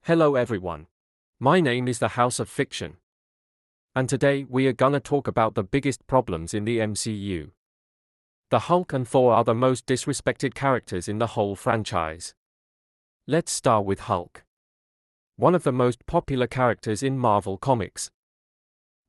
Hello everyone. My name is the House of Fiction. And today we are gonna talk about the biggest problems in the MCU. The Hulk and Thor are the most disrespected characters in the whole franchise. Let's start with Hulk. One of the most popular characters in Marvel Comics.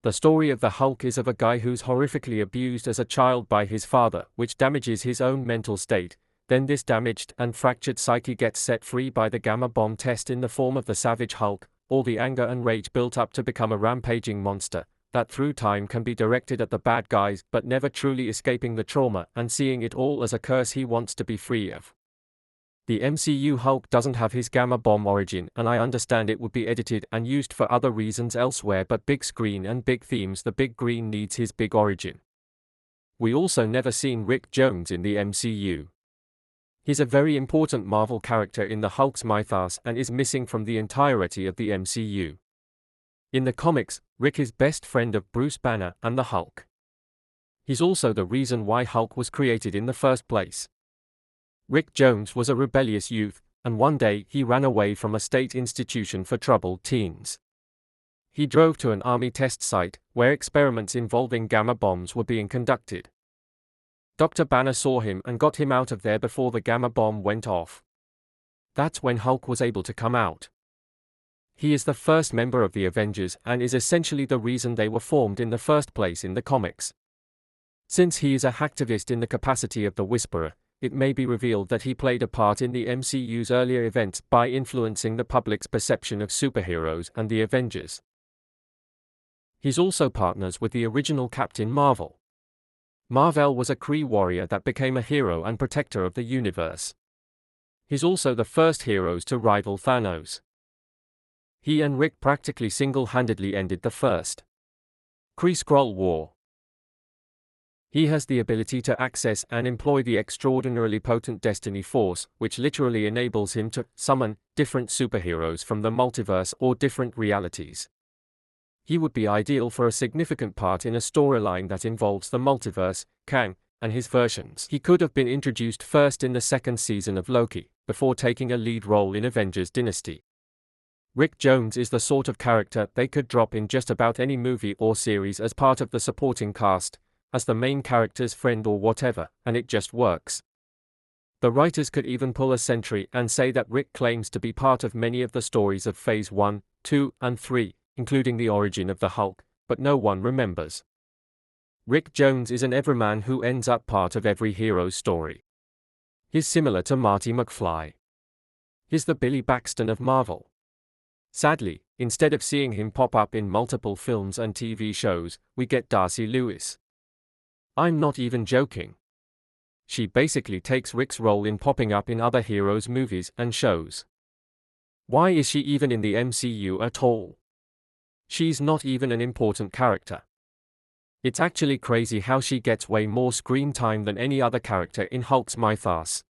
The story of the Hulk is of a guy who's horrifically abused as a child by his father, which damages his own mental state. Then this damaged and fractured psyche gets set free by the gamma bomb test in the form of the Savage Hulk. All the anger and rage built up to become a rampaging monster, that through time can be directed at the bad guys but never truly escaping the trauma and seeing it all as a curse he wants to be free of. The MCU Hulk doesn't have his gamma bomb origin, and I understand it would be edited and used for other reasons elsewhere, but big screen and big themes, the big green needs his big origin. We also never seen Rick Jones in the MCU. He's a very important Marvel character in the Hulk's mythos and is missing from the entirety of the MCU. In the comics, Rick is best friend of Bruce Banner and the Hulk. He's also the reason why Hulk was created in the first place. Rick Jones was a rebellious youth, and one day he ran away from a state institution for troubled teens. He drove to an army test site, where experiments involving gamma bombs were being conducted. Dr. Banner saw him and got him out of there before the gamma bomb went off. That's when Hulk was able to come out. He is the first member of the Avengers and is essentially the reason they were formed in the first place in the comics. Since he is a hacktivist in the capacity of the Whisperer, it may be revealed that he played a part in the MCU's earlier events by influencing the public's perception of superheroes and the Avengers. He's also partners with the original Captain Marvel. Marvel was a Kree warrior that became a hero and protector of the universe. He's also the first heroes to rival Thanos. He and Rick practically single-handedly ended the first Kree-Skrull War. He has the ability to access and employ the extraordinarily potent Destiny Force, which literally enables him to summon different superheroes from the multiverse or different realities. He would be ideal for a significant part in a storyline that involves the multiverse, Kang, and his versions. He could have been introduced first in the second season of Loki, before taking a lead role in Avengers Dynasty. Rick Jones is the sort of character they could drop in just about any movie or series as part of the supporting cast, as the main character's friend or whatever, and it just works. The writers could even pull a Sentry and say that Rick claims to be part of many of the stories of Phase 1, 2, and 3, including the origin of the Hulk, but no one remembers. Rick Jones is an everyman who ends up part of every hero's story. He's similar to Marty McFly. He's the Billy Baxton of Marvel. Sadly, instead of seeing him pop up in multiple films and TV shows, we get Darcy Lewis. I'm not even joking. She basically takes Rick's role in popping up in other heroes' movies and shows. Why is she even in the MCU at all? She's not even an important character. It's actually crazy how she gets way more screen time than any other character in Hulk's mythos.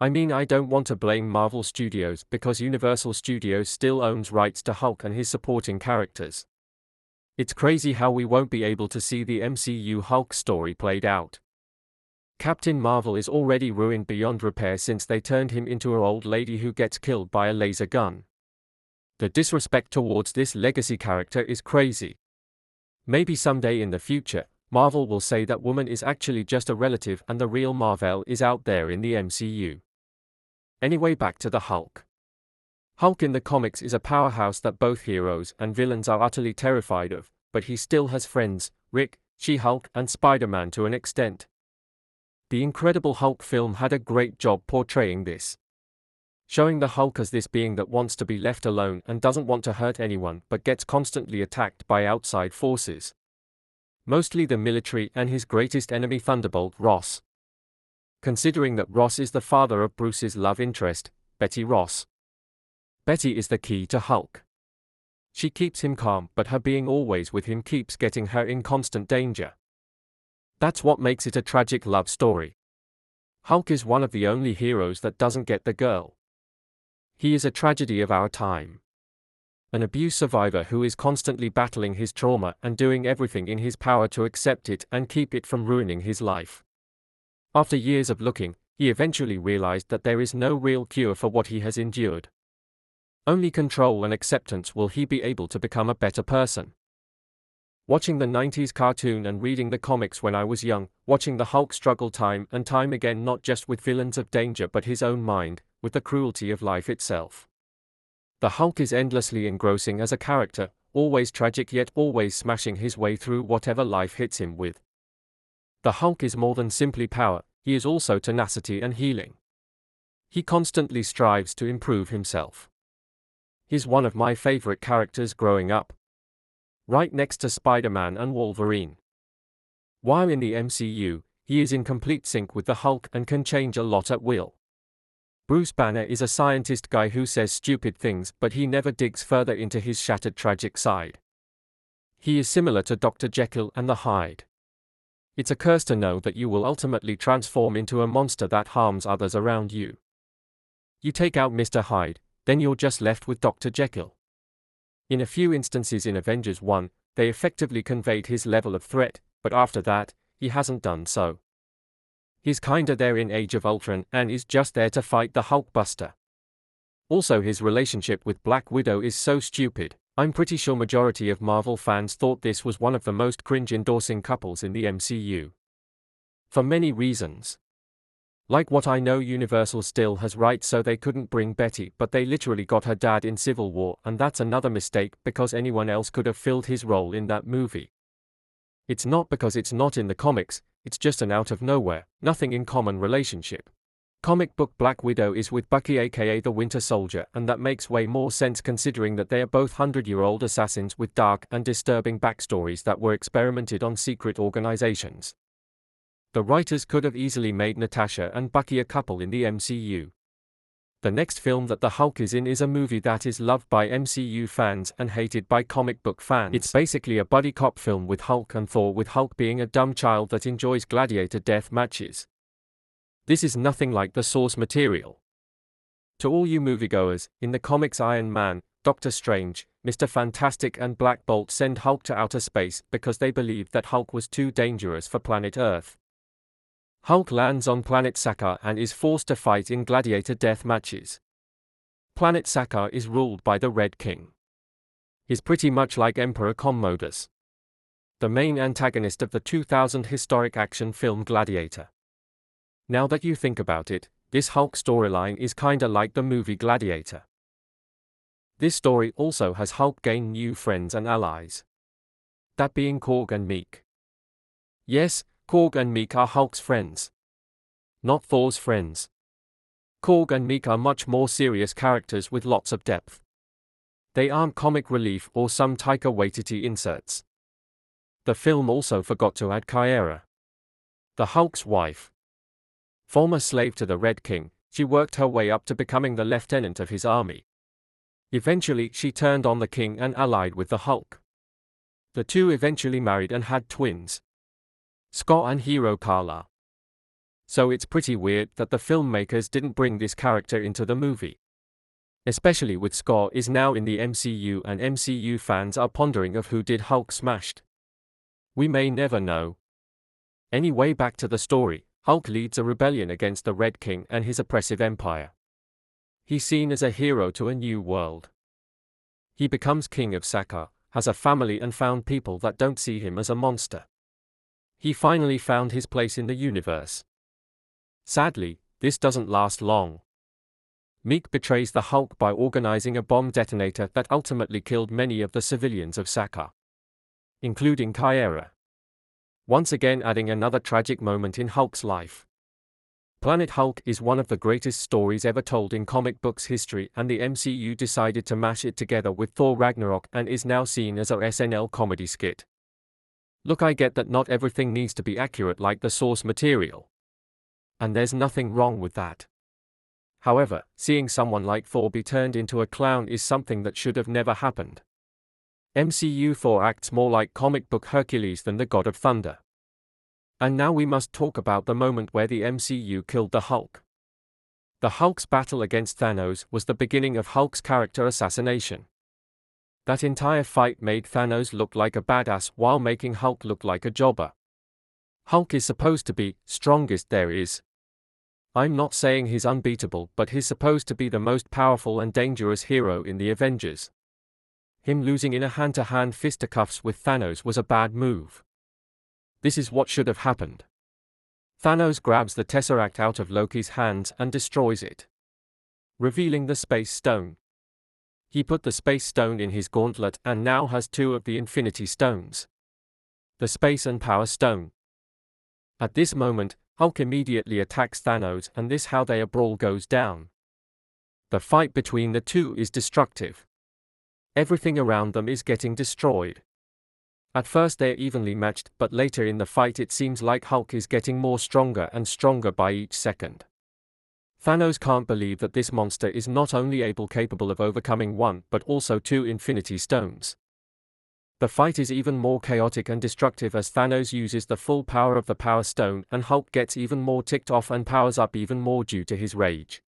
I mean, I don't want to blame Marvel Studios because Universal Studios still owns rights to Hulk and his supporting characters. It's crazy how we won't be able to see the MCU Hulk story played out. Captain Marvel is already ruined beyond repair since they turned him into an old lady who gets killed by a laser gun. The disrespect towards this legacy character is crazy. Maybe someday in the future, Marvel will say that woman is actually just a relative and the real Marvel is out there in the MCU. Anyway, back to the Hulk. Hulk in the comics is a powerhouse that both heroes and villains are utterly terrified of, but he still has friends, Rick, She-Hulk, and Spider-Man to an extent. The Incredible Hulk film had a great job portraying this. Showing the Hulk as this being that wants to be left alone and doesn't want to hurt anyone but gets constantly attacked by outside forces. Mostly the military and his greatest enemy Thunderbolt Ross. Considering that Ross is the father of Bruce's love interest, Betty Ross. Betty is the key to Hulk. She keeps him calm, but her being always with him keeps getting her in constant danger. That's what makes it a tragic love story. Hulk is one of the only heroes that doesn't get the girl. He is a tragedy of our time. An abuse survivor who is constantly battling his trauma and doing everything in his power to accept it and keep it from ruining his life. After years of looking, he eventually realized that there is no real cure for what he has endured. Only control and acceptance will he be able to become a better person. Watching the 90s cartoon and reading the comics when I was young, watching the Hulk struggle time and time again not just with villains of danger but his own mind, with the cruelty of life itself. The Hulk is endlessly engrossing as a character, always tragic yet always smashing his way through whatever life hits him with. The Hulk is more than simply power, he is also tenacity and healing. He constantly strives to improve himself. He's one of my favorite characters growing up. Right next to Spider-Man and Wolverine. While in the MCU, he is in complete sync with the Hulk and can change a lot at will. Bruce Banner is a scientist guy who says stupid things, but he never digs further into his shattered tragic side. He is similar to Dr. Jekyll and the Hyde. It's a curse to know that you will ultimately transform into a monster that harms others around you. You take out Mr. Hyde, then you're just left with Dr. Jekyll. In a few instances in Avengers 1, they effectively conveyed his level of threat, but after that, he hasn't done so. He's kinda there in Age of Ultron and is just there to fight the Hulkbuster. Also, his relationship with Black Widow is so stupid. I'm pretty sure majority of Marvel fans thought this was one of the most cringe-endorsing couples in the MCU. For many reasons. Like what I know Universal still has rights so they couldn't bring Betty, but they literally got her dad in Civil War, and that's another mistake because anyone else could have filled his role in that movie. It's not because it's not in the comics, it's just an out of nowhere, nothing in common relationship. Comic book Black Widow is with Bucky aka the Winter Soldier, and that makes way more sense considering that they are both 100-year-old assassins with dark and disturbing backstories that were experimented on secret organizations. The writers could have easily made Natasha and Bucky a couple in the MCU. The next film that the Hulk is in is a movie that is loved by MCU fans and hated by comic book fans. It's basically a buddy cop film with Hulk and Thor, with Hulk being a dumb child that enjoys gladiator death matches. This is nothing like the source material. To all you moviegoers, in the comics Iron Man, Doctor Strange, Mr. Fantastic and Black Bolt send Hulk to outer space because they believed that Hulk was too dangerous for planet Earth. Hulk lands on planet Sakaar and is forced to fight in gladiator death matches. Planet Sakaar is ruled by the Red King. He's pretty much like Emperor Commodus, the main antagonist of the 2000 historic action film Gladiator. Now that you think about it, this Hulk storyline is kinda like the movie Gladiator. This story also has Hulk gain new friends and allies. That being Korg and Meek. Yes, Korg and Meek are Hulk's friends, not Thor's friends. Korg and Meek are much more serious characters with lots of depth. They aren't comic relief or some Taika Waititi inserts. The film also forgot to add Kyra, the Hulk's wife. Former slave to the Red King, she worked her way up to becoming the lieutenant of his army. Eventually, she turned on the king and allied with the Hulk. The two eventually married and had twins, Scott and Hero Carla. So it's pretty weird that the filmmakers didn't bring this character into the movie. Especially with Scott is now in the MCU and MCU fans are pondering of who did Hulk smashed. We may never know. Anyway, back to the story. Hulk leads a rebellion against the Red King and his oppressive empire. He's seen as a hero to a new world. He becomes king of Sakaar, has a family and found people that don't see him as a monster. He finally found his place in the universe. Sadly, this doesn't last long. Meek betrays the Hulk by organizing a bomb detonator that ultimately killed many of the civilians of Sakaar, including Kyra. Once again adding another tragic moment in Hulk's life. Planet Hulk is one of the greatest stories ever told in comic books history, and the MCU decided to mash it together with Thor Ragnarok and is now seen as a SNL comedy skit. Look, I get that not everything needs to be accurate like the source material. And there's nothing wrong with that. However, seeing someone like Thor be turned into a clown is something that should have never happened. MCU Thor acts more like comic book Hercules than the God of Thunder. And now we must talk about the moment where the MCU killed the Hulk. The Hulk's battle against Thanos was the beginning of Hulk's character assassination. That entire fight made Thanos look like a badass while making Hulk look like a jobber. Hulk is supposed to be strongest there is. I'm not saying he's unbeatable, but he's supposed to be the most powerful and dangerous hero in the Avengers. Him losing in a hand-to-hand fisticuffs with Thanos was a bad move. This is what should have happened. Thanos grabs the Tesseract out of Loki's hands and destroys it, revealing the Space Stone. He put the Space Stone in his gauntlet and now has 2 of the Infinity Stones, the Space and Power Stone. At this moment, Hulk immediately attacks Thanos, and this how their brawl goes down. The fight between the two is destructive. Everything around them is getting destroyed. At first they're evenly matched, but later in the fight it seems like Hulk is getting more stronger and stronger by each second. Thanos can't believe that this monster is not only capable of overcoming 1 but also 2 Infinity Stones. The fight is even more chaotic and destructive as Thanos uses the full power of the Power Stone, and Hulk gets even more ticked off and powers up even more due to his rage.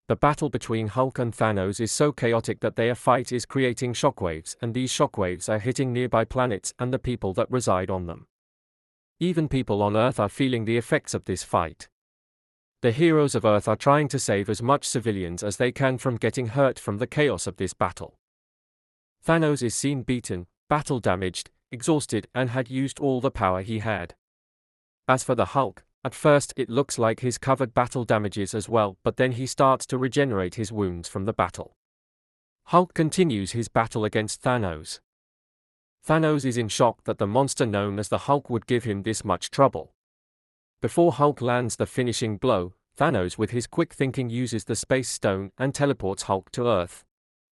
The battle between Hulk and Thanos is so chaotic that their fight is creating shockwaves, and these shockwaves are hitting nearby planets and the people that reside on them. Even people on Earth are feeling the effects of this fight. The heroes of Earth are trying to save as much civilians as they can from getting hurt from the chaos of this battle. Thanos is seen beaten, battle damaged, exhausted, and had used all the power he had. As for the Hulk, at first it looks like he's covered battle damages as well, but then he starts to regenerate his wounds from the battle. Hulk continues his battle against Thanos. Thanos is in shock that the monster known as the Hulk would give him this much trouble. Before Hulk lands the finishing blow, Thanos with his quick thinking uses the Space Stone and teleports Hulk to Earth.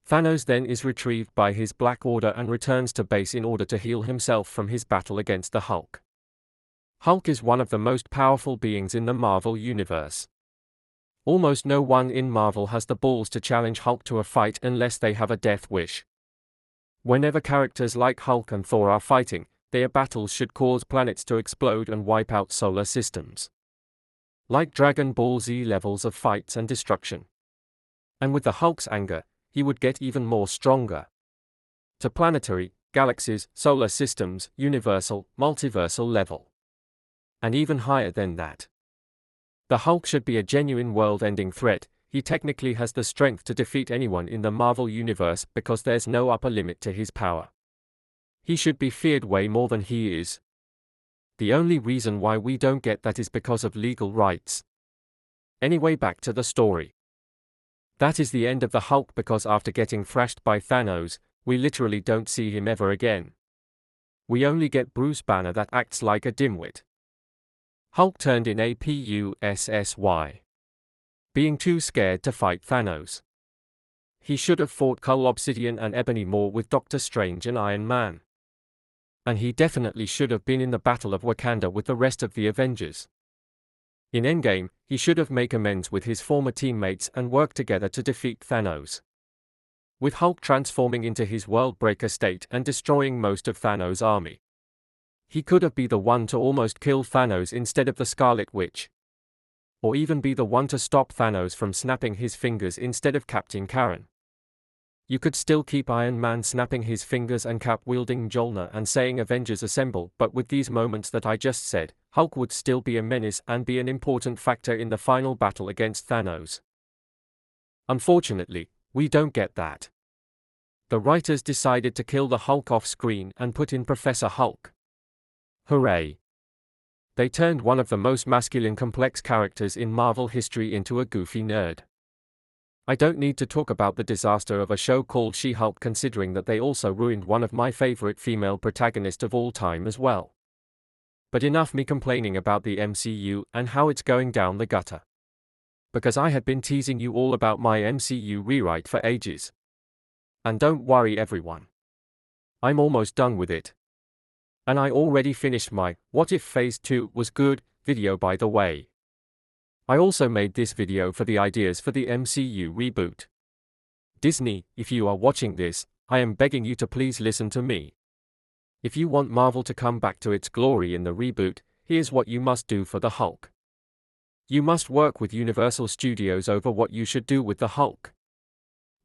Thanos then is retrieved by his Black Order and returns to base in order to heal himself from his battle against the Hulk. Hulk is one of the most powerful beings in the Marvel Universe. Almost no one in Marvel has the balls to challenge Hulk to a fight unless they have a death wish. Whenever characters like Hulk and Thor are fighting, their battles should cause planets to explode and wipe out solar systems. Like Dragon Ball Z levels of fights and destruction. And with the Hulk's anger, he would get even more stronger. To planetary, galaxies, solar systems, universal, multiversal level. And even higher than that. The Hulk should be a genuine world-ending threat. He technically has the strength to defeat anyone in the Marvel Universe because there's no upper limit to his power. He should be feared way more than he is. The only reason why we don't get that is because of legal rights. Anyway, back to the story. That is the end of the Hulk, because after getting thrashed by Thanos, we literally don't see him ever again. We only get Bruce Banner that acts like a dimwit. Hulk turned in APUSSY. Being too scared to fight Thanos. He should have fought Cull Obsidian and Ebony Maw with Doctor Strange and Iron Man. And he definitely should have been in the Battle of Wakanda with the rest of the Avengers. In Endgame, he should have made amends with his former teammates and worked together to defeat Thanos. With Hulk transforming into his Worldbreaker state and destroying most of Thanos' army. He could have been the one to almost kill Thanos instead of the Scarlet Witch. Or even be the one to stop Thanos from snapping his fingers instead of Captain Karen. You could still keep Iron Man snapping his fingers and Cap wielding Mjolnir and saying Avengers Assemble, but with these moments that I just said, Hulk would still be a menace and be an important factor in the final battle against Thanos. Unfortunately, we don't get that. The writers decided to kill the Hulk off screen and put in Professor Hulk. Hooray! They turned one of the most masculine complex characters in Marvel history into a goofy nerd. I don't need to talk about the disaster of a show called She-Hulk, considering that they also ruined one of my favorite female protagonists of all time as well. But enough me complaining about the MCU and how it's going down the gutter. Because I had been teasing you all about my MCU rewrite for ages. And don't worry everyone. I'm almost done with it. And I already finished my What If Phase 2 Was Good video, by the way. I also made this video for the ideas for the MCU reboot. Disney, if you are watching this, I am begging you to please listen to me. If you want Marvel to come back to its glory in the reboot, here's what you must do for the Hulk. You must work with Universal Studios over what you should do with the Hulk.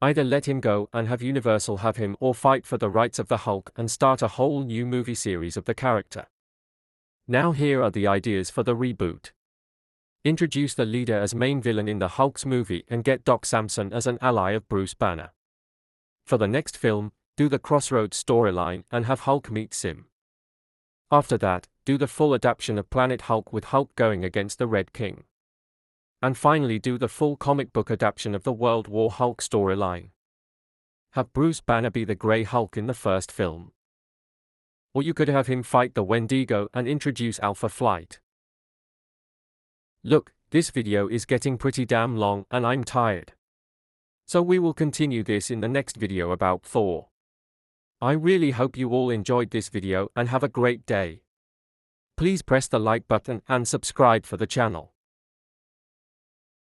Either let him go and have Universal have him, or fight for the rights of the Hulk and start a whole new movie series of the character. Now here are the ideas for the reboot. Introduce the leader as main villain in the Hulk's movie and get Doc Samson as an ally of Bruce Banner. For the next film, do the Crossroads storyline and have Hulk meet Sim. After that, do the full adaptation of Planet Hulk with Hulk going against the Red King. And finally do the full comic book adaptation of the World War Hulk storyline. Have Bruce Banner be the Grey Hulk in the first film. Or you could have him fight the Wendigo and introduce Alpha Flight. Look, this video is getting pretty damn long and I'm tired. So we will continue this in the next video about Thor. I really hope you all enjoyed this video and have a great day. Please press the like button and subscribe for the channel.